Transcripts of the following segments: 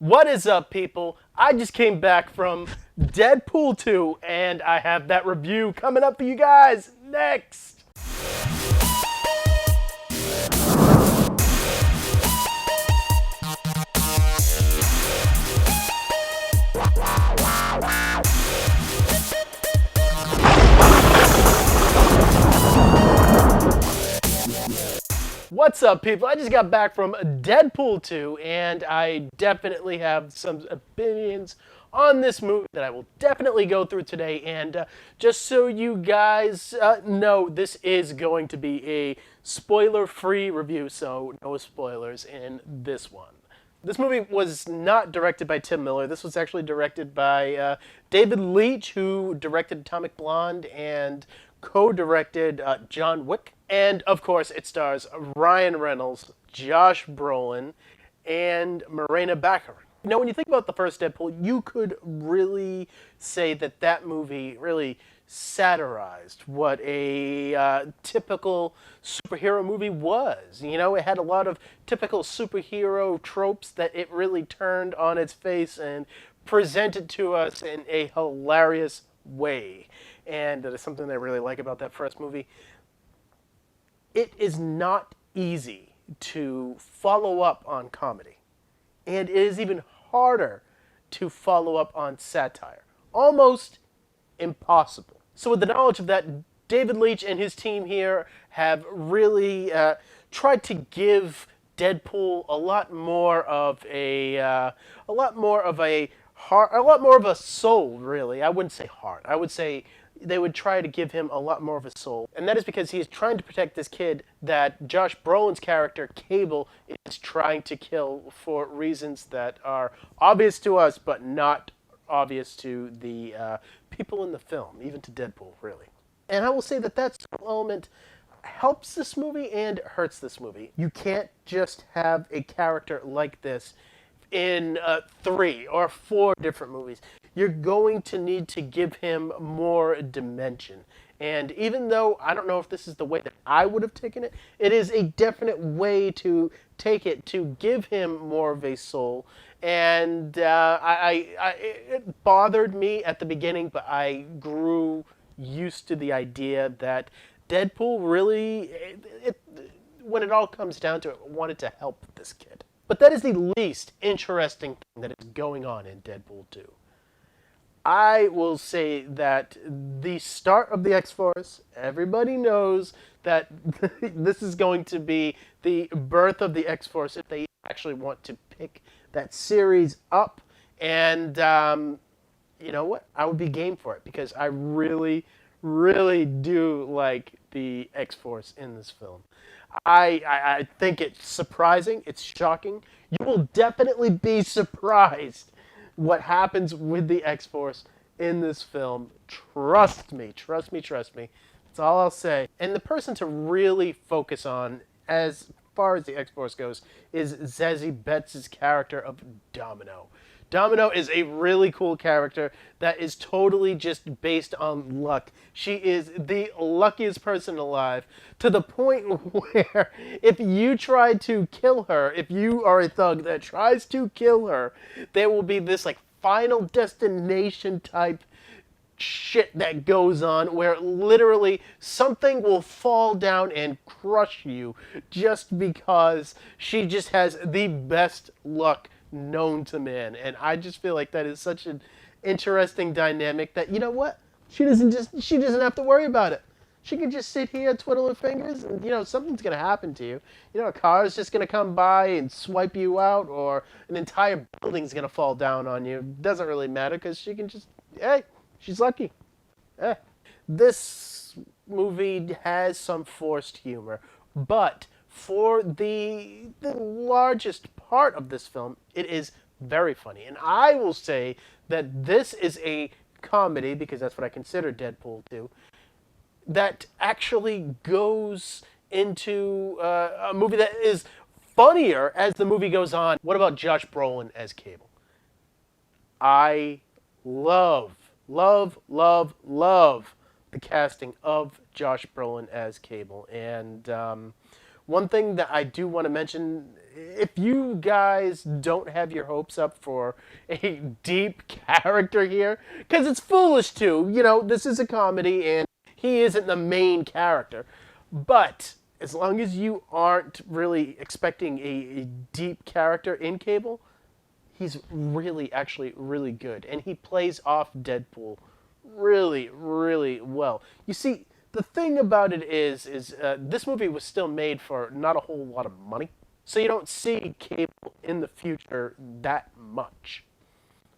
What is up, people? I just came back from Deadpool 2, and I have that review coming up for you guys next. What's up, people? I just got back from Deadpool 2, and I definitely have some opinions on this movie that I will definitely go through today. And just so you guys know, this is going to be a spoiler-free review, so no spoilers in this one. This movie was not directed by Tim Miller. This was actually directed by David Leitch, who directed Atomic Blonde and co-directed John Wick. And of course, it stars Ryan Reynolds, Josh Brolin, and Morena Baccarin. You know, when you think about the first Deadpool, you could really say that that movie really satirized what a typical superhero movie was. You know, it had a lot of typical superhero tropes that it really turned on its face and presented to us in a hilarious way. And that is something that I really like about that first movie. It is not easy to follow up on comedy, and it is even harder to follow up on satire. Almost impossible. So with the knowledge of that, David Leitch and his team here have really tried to give Deadpool a lot more of a heart, a lot more of a soul. Really, I wouldn't say heart. I would say they would try to give him a lot more of a soul. And that is because he is trying to protect this kid that Josh Brolin's character, Cable, is trying to kill for reasons that are obvious to us, but not obvious to the people in the film, even to Deadpool, really. And I will say that that element helps this movie and hurts this movie. You can't just have a character like this in 3 or 4 different movies. You're going to need to give him more dimension. And even though I don't know if this is the way that I would have taken it, it is a definite way to take it to give him more of a soul. And it bothered me at the beginning, but I grew used to the idea that Deadpool really, when it all comes down to it, wanted to help this kid. But that is the least interesting thing that is going on in Deadpool 2. I will say that the start of the X-Force, everybody knows that this is going to be the birth of the X-Force if they actually want to pick that series up. And you know what? I would be game for it because I really, really do like the X-Force in this film. I think it's surprising. It's shocking. You will definitely be surprised what happens with the X-Force in this film. Trust me, trust me, trust me. That's all I'll say. And the person to really focus on as far as the X-Force goes is Zazie Beetz' character of Domino. Domino is a really cool character that is totally just based on luck. She is the luckiest person alive, to the point where if you try to kill her, if you are a thug that tries to kill her, there will be this like Final Destination type shit that goes on where literally something will fall down and crush you just because she just has the best luck known to man. And I just feel like that is such an interesting dynamic that, you know what, she doesn't have to worry about it. She can just sit here, twiddle her fingers, and you know something's gonna happen to you. You know, a car is just gonna come by and swipe you out, or an entire building's gonna fall down on you. Doesn't really matter because she can just, hey, she's lucky. Eh. This movie has some forced humor, but for the largest part of this film, it is very funny. And I will say that this is a comedy, because that's what I consider Deadpool 2, that actually goes into a movie that is funnier as the movie goes on. What about Josh Brolin as Cable? I love, love, love, love the casting of Josh Brolin as Cable. And one thing that I do want to mention if you guys don't have your hopes up for a deep character here, because it's foolish to, this is a comedy and he isn't the main character. But as long as you aren't really expecting a deep character in Cable, he's actually really good. And he plays off Deadpool really, really well. You see, the thing about it is this movie was still made for not a whole lot of money. So you don't see Cable in the future that much.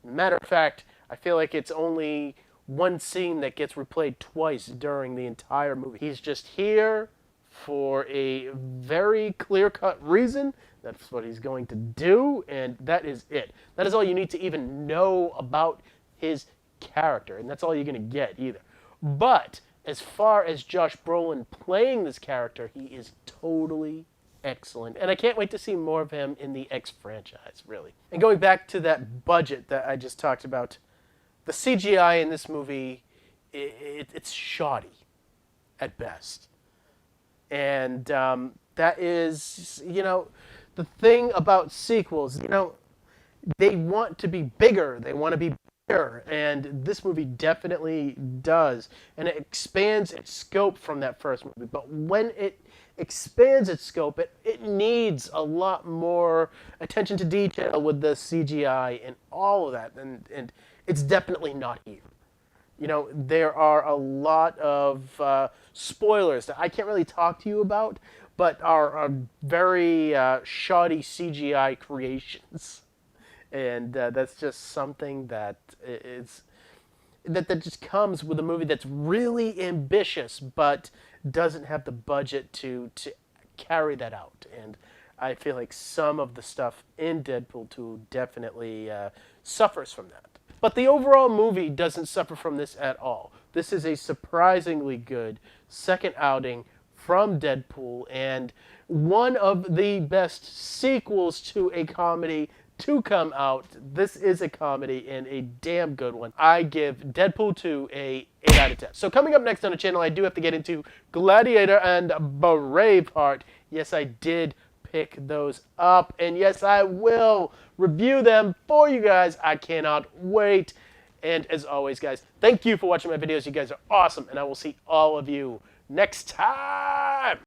Matter of fact, I feel like it's only one scene that gets replayed twice during the entire movie. He's just here for a very clear-cut reason. That's what he's going to do, and that is it. That is all you need to even know about his character, and that's all you're going to get either. But as far as Josh Brolin playing this character, he is totally excellent, and I can't wait to see more of him in the X franchise, really. And going back to that budget that I just talked about, the CGI in this movie, it's shoddy at best. And that is, the thing about sequels, they want to be bigger, they want to be better, and this movie definitely does. And it expands its scope from that first movie. But when it expands its scope, it needs a lot more attention to detail with the CGI and all of that. And it's definitely not here. There are a lot of spoilers that I can't really talk to you about, but are very shoddy CGI creations. And that's just something that that just comes with a movie that's really ambitious, but doesn't have the budget to carry that out. And I feel like some of the stuff in Deadpool 2 definitely suffers from that. But the overall movie doesn't suffer from this at all. This is a surprisingly good second outing from Deadpool, and one of the best sequels to a comedy to come out. This is a comedy, and a damn good one. I give Deadpool 2 a 8 out of 10. So coming up next on the channel, I do have to get into Gladiator and Braveheart. Yes, I did pick those up, and yes, I will review them for you guys. I cannot wait. And as always, guys, thank you for watching my videos. You guys are awesome, and I will see all of you next time.